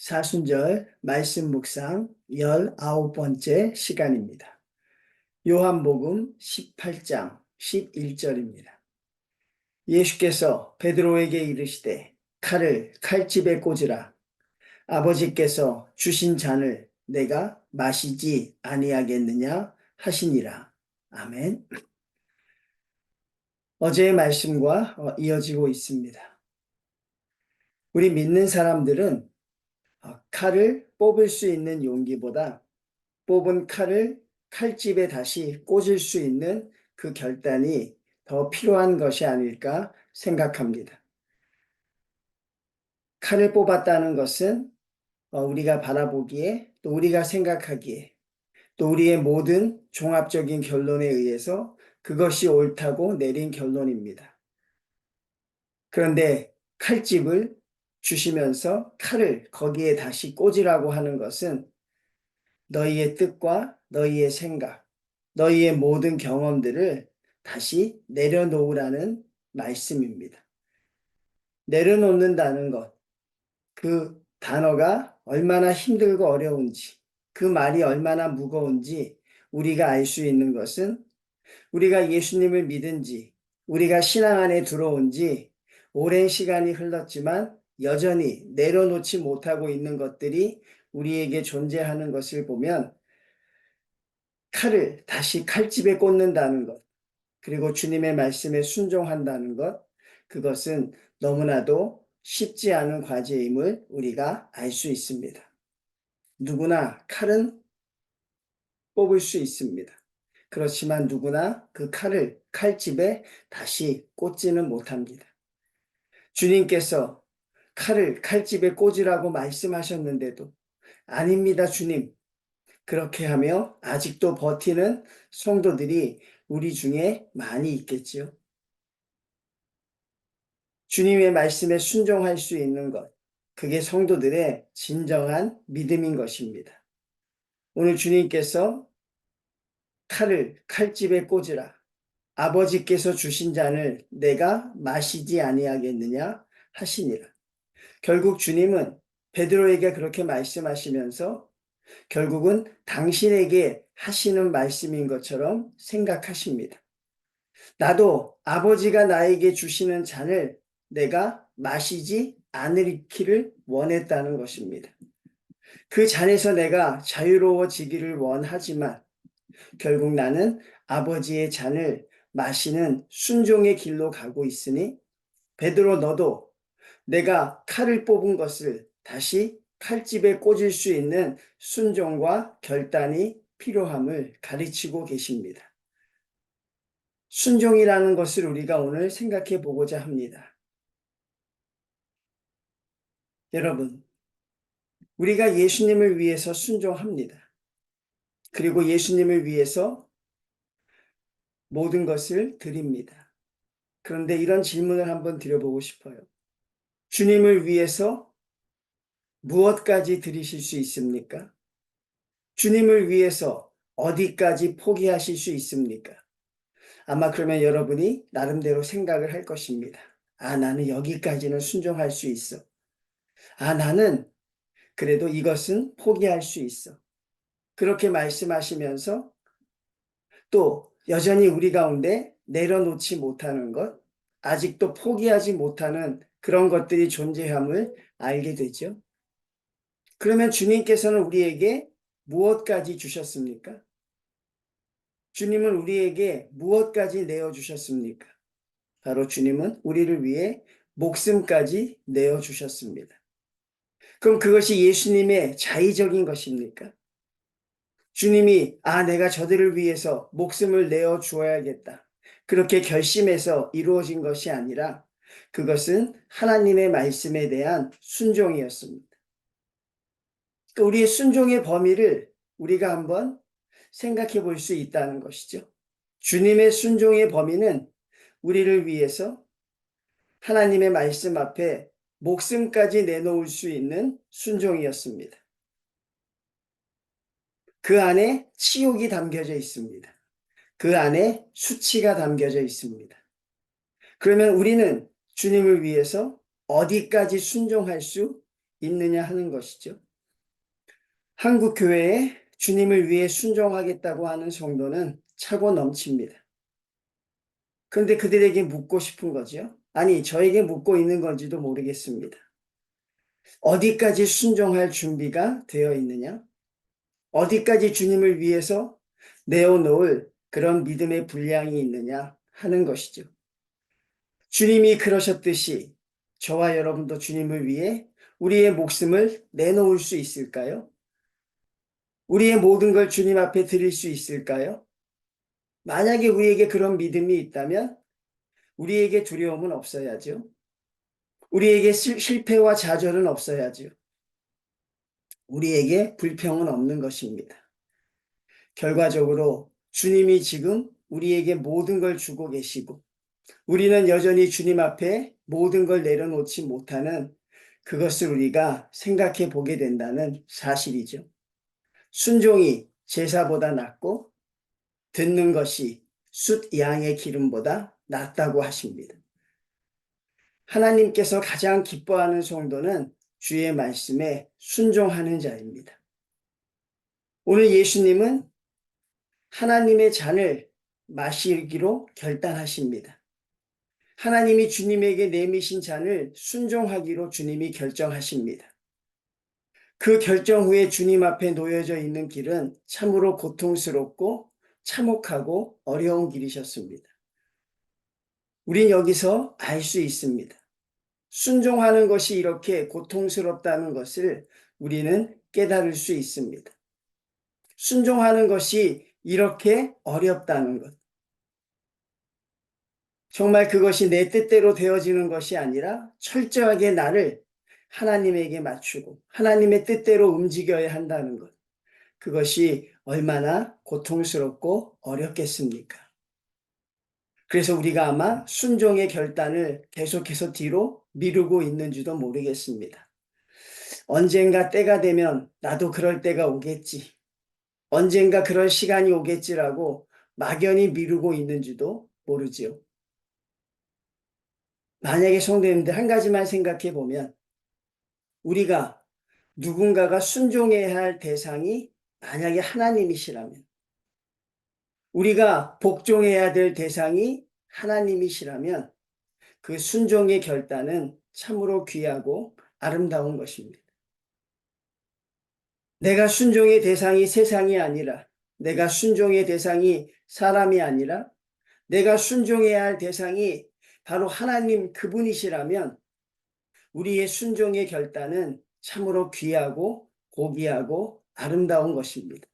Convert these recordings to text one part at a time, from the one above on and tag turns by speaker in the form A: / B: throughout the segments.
A: 사순절 말씀 묵상 19번째 시간입니다. 요한복음 18장 11절입니다. 예수께서 베드로에게 이르시되 칼을 칼집에 꽂으라. 아버지께서 주신 잔을 내가 마시지 아니하겠느냐 하시니라. 아멘. 어제의 말씀과 이어지고 있습니다. 우리 믿는 사람들은 칼을 뽑을 수 있는 용기보다 뽑은 칼을 칼집에 다시 꽂을 수 있는 그 결단이 더 필요한 것이 아닐까 생각합니다. 칼을 뽑았다는 것은 우리가 바라보기에 또 우리가 생각하기에 또 우리의 모든 종합적인 결론에 의해서 그것이 옳다고 내린 결론입니다. 그런데 칼집을 주시면서 칼을 거기에 다시 꽂으라고 하는 것은 너희의 뜻과 너희의 생각, 너희의 모든 경험들을 다시 내려놓으라는 말씀입니다. 내려놓는다는 것, 그 단어가 얼마나 힘들고 어려운지, 그 말이 얼마나 무거운지 우리가 알 수 있는 것은 우리가 예수님을 믿은 지, 우리가 신앙 안에 들어온 지 오랜 시간이 흘렀지만 여전히 내려놓지 못하고 있는 것들이 우리에게 존재하는 것을 보면 칼을 다시 칼집에 꽂는다는 것, 그리고 주님의 말씀에 순종한다는 것, 그것은 너무나도 쉽지 않은 과제임을 우리가 알 수 있습니다. 누구나 칼은 뽑을 수 있습니다. 그렇지만 누구나 그 칼을 칼집에 다시 꽂지는 못합니다. 주님께서 칼을 칼집에 꽂으라고 말씀하셨는데도 아닙니다, 주님. 그렇게 하며 아직도 버티는 성도들이 우리 중에 많이 있겠지요. 주님의 말씀에 순종할 수 있는 것, 그게 성도들의 진정한 믿음인 것입니다. 오늘 주님께서 칼을 칼집에 꽂으라. 아버지께서 주신 잔을 내가 마시지 아니하겠느냐 하시니라. 결국 주님은 베드로에게 그렇게 말씀하시면서 결국은 당신에게 하시는 말씀인 것처럼 생각하십니다. 나도 아버지가 나에게 주시는 잔을 내가 마시지 않기를 원했다는 것입니다. 그 잔에서 내가 자유로워지기를 원하지만 결국 나는 아버지의 잔을 마시는 순종의 길로 가고 있으니 베드로 너도 내가 칼을 뽑은 것을 다시 칼집에 꽂을 수 있는 순종과 결단이 필요함을 가르치고 계십니다. 순종이라는 것을 우리가 오늘 생각해 보고자 합니다. 여러분, 우리가 예수님을 위해서 순종합니다. 그리고 예수님을 위해서 모든 것을 드립니다. 그런데 이런 질문을 한번 드려보고 싶어요. 주님을 위해서 무엇까지 드리실 수 있습니까? 주님을 위해서 어디까지 포기하실 수 있습니까? 아마 그러면 여러분이 나름대로 생각을 할 것입니다. 아, 나는 여기까지는 순종할 수 있어. 아, 나는 그래도 이것은 포기할 수 있어. 그렇게 말씀하시면서 또 여전히 우리 가운데 내려놓지 못하는 것, 아직도 포기하지 못하는 그런 것들이 존재함을 알게 되죠. 그러면 주님께서는 우리에게 무엇까지 주셨습니까? 주님은 우리에게 무엇까지 내어주셨습니까? 바로 주님은 우리를 위해 목숨까지 내어주셨습니다. 그럼 그것이 예수님의 자의적인 것입니까? 주님이 내가 저들을 위해서 목숨을 내어 주어야겠다. 그렇게 결심해서 이루어진 것이 아니라 그것은 하나님의 말씀에 대한 순종이었습니다. 그러니까 우리의 순종의 범위를 우리가 한번 생각해 볼 수 있다는 것이죠. 주님의 순종의 범위는 우리를 위해서 하나님의 말씀 앞에 목숨까지 내놓을 수 있는 순종이었습니다. 그 안에 치욕이 담겨져 있습니다. 그 안에 수치가 담겨져 있습니다. 그러면 우리는 주님을 위해서 어디까지 순종할 수 있느냐 하는 것이죠. 한국 교회에 주님을 위해 순종하겠다고 하는 성도는 차고 넘칩니다. 그런데 그들에게 묻고 싶은 거죠. 아니, 저에게 묻고 있는 건지도 모르겠습니다. 어디까지 순종할 준비가 되어 있느냐? 어디까지 주님을 위해서 내어놓을 그런 믿음의 분량이 있느냐 하는 것이죠. 주님이 그러셨듯이 저와 여러분도 주님을 위해 우리의 목숨을 내놓을 수 있을까요? 우리의 모든 걸 주님 앞에 드릴 수 있을까요? 만약에 우리에게 그런 믿음이 있다면 우리에게 두려움은 없어야죠. 우리에게 실패와 좌절은 없어야죠. 우리에게 불평은 없는 것입니다. 결과적으로 주님이 지금 우리에게 모든 걸 주고 계시고 우리는 여전히 주님 앞에 모든 걸 내려놓지 못하는 그것을 우리가 생각해 보게 된다는 사실이죠. 순종이 제사보다 낫고 듣는 것이 숫 양의 기름보다 낫다고 하십니다. 하나님께서 가장 기뻐하는 성도는 주의 말씀에 순종하는 자입니다. 오늘 예수님은 하나님의 잔을 마시기로 결단하십니다. 하나님이 주님에게 내미신 잔을 순종하기로 주님이 결정하십니다. 그 결정 후에 주님 앞에 놓여져 있는 길은 참으로 고통스럽고 참혹하고 어려운 길이셨습니다. 우린 여기서 알 수 있습니다. 순종하는 것이 이렇게 고통스럽다는 것을 우리는 깨달을 수 있습니다. 순종하는 것이 이렇게 어렵다는 것. 정말 그것이 내 뜻대로 되어지는 것이 아니라 철저하게 나를 하나님에게 맞추고 하나님의 뜻대로 움직여야 한다는 것. 그것이 얼마나 고통스럽고 어렵겠습니까? 그래서 우리가 아마 순종의 결단을 계속해서 뒤로 미루고 있는지도 모르겠습니다. 언젠가 때가 되면 나도 그럴 때가 오겠지. 언젠가 그럴 시간이 오겠지라고 막연히 미루고 있는지도 모르지요. 만약에 성도님들 한 가지만 생각해 보면 우리가 누군가가 순종해야 할 대상이 만약에 하나님이시라면 우리가 복종해야 될 대상이 하나님이시라면 그 순종의 결단은 참으로 귀하고 아름다운 것입니다. 내가 순종의 대상이 세상이 아니라 내가 순종의 대상이 사람이 아니라 내가 순종해야 할 대상이 바로 하나님 그분이시라면 우리의 순종의 결단은 참으로 귀하고 고귀하고 아름다운 것입니다.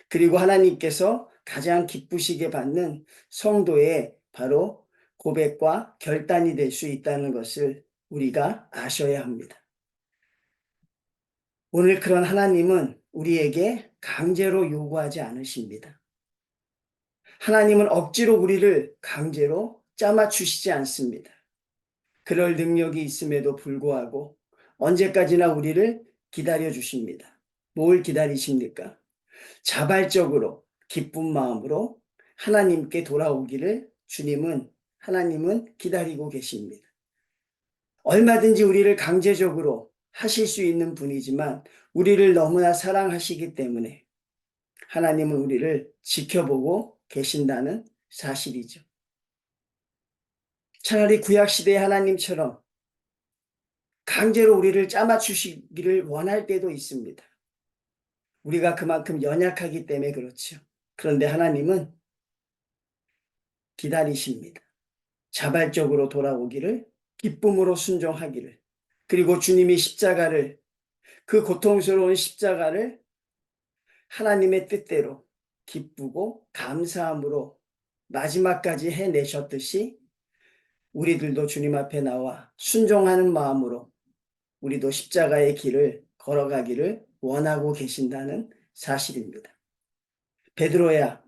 A: 그리고 하나님께서 가장 기쁘시게 받는 성도의 바로 고백과 결단이 될 수 있다는 것을 우리가 아셔야 합니다. 오늘 그런 하나님은 우리에게 강제로 요구하지 않으십니다. 하나님은 억지로 우리를 강제로 짜맞추시지 않습니다. 그럴 능력이 있음에도 불구하고 언제까지나 우리를 기다려 주십니다. 뭘 기다리십니까? 자발적으로 기쁜 마음으로 하나님께 돌아오기를 하나님은 기다리고 계십니다. 얼마든지 우리를 강제적으로 하실 수 있는 분이지만 우리를 너무나 사랑하시기 때문에 하나님은 우리를 지켜보고 계신다는 사실이죠. 차라리 구약시대의 하나님처럼 강제로 우리를 짜맞추시기를 원할 때도 있습니다. 우리가 그만큼 연약하기 때문에 그렇죠. 그런데 하나님은 기다리십니다. 자발적으로 돌아오기를, 기쁨으로 순종하기를, 그리고 주님이 그 고통스러운 십자가를 하나님의 뜻대로 기쁘고 감사함으로 마지막까지 해내셨듯이 우리들도 주님 앞에 나와 순종하는 마음으로 우리도 십자가의 길을 걸어가기를 원하고 계신다는 사실입니다. 베드로야,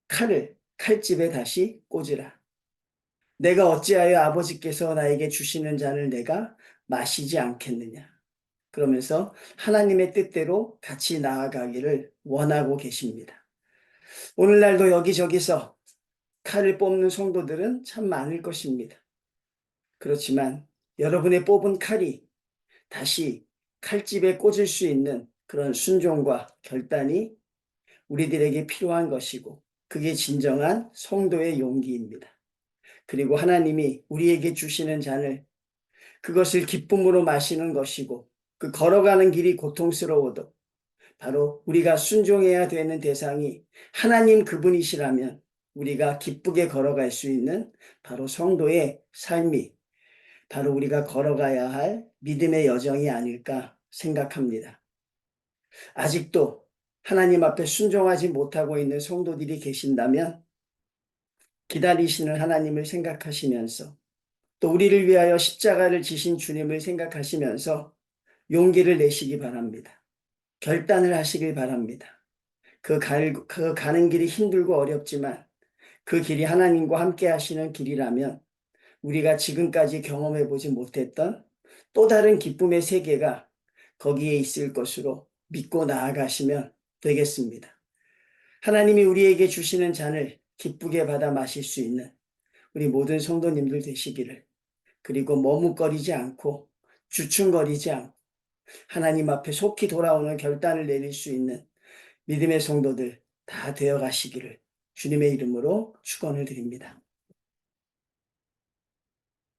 A: 칼을 칼집에 다시 꽂으라. 내가 어찌하여 아버지께서 나에게 주시는 잔을 내가 마시지 않겠느냐. 그러면서 하나님의 뜻대로 같이 나아가기를 원하고 계십니다. 오늘날도 여기저기서 칼을 뽑는 성도들은 참 많을 것입니다. 그렇지만 여러분의 뽑은 칼이 다시 칼집에 꽂을 수 있는 그런 순종과 결단이 우리들에게 필요한 것이고, 그게 진정한 성도의 용기입니다. 그리고 하나님이 우리에게 주시는 잔을, 그것을 기쁨으로 마시는 것이고, 그 걸어가는 길이 고통스러워도 바로 우리가 순종해야 되는 대상이 하나님 그분이시라면 우리가 기쁘게 걸어갈 수 있는 바로 성도의 삶이 바로 우리가 걸어가야 할 믿음의 여정이 아닐까 생각합니다. 아직도 하나님 앞에 순종하지 못하고 있는 성도들이 계신다면 기다리시는 하나님을 생각하시면서, 또 우리를 위하여 십자가를 지신 주님을 생각하시면서 용기를 내시기 바랍니다. 결단을 하시길 바랍니다. 그 가는 길이 힘들고 어렵지만 그 길이 하나님과 함께 하시는 길이라면 우리가 지금까지 경험해 보지 못했던 또 다른 기쁨의 세계가 거기에 있을 것으로 믿고 나아가시면 되겠습니다. 하나님이 우리에게 주시는 잔을 기쁘게 받아 마실 수 있는 우리 모든 성도님들 되시기를, 그리고 머뭇거리지 않고 주춤거리지 않고 하나님 앞에 속히 돌아오는 결단을 내릴 수 있는 믿음의 성도들 다 되어 가시기를 주님의 이름으로 축원을 드립니다.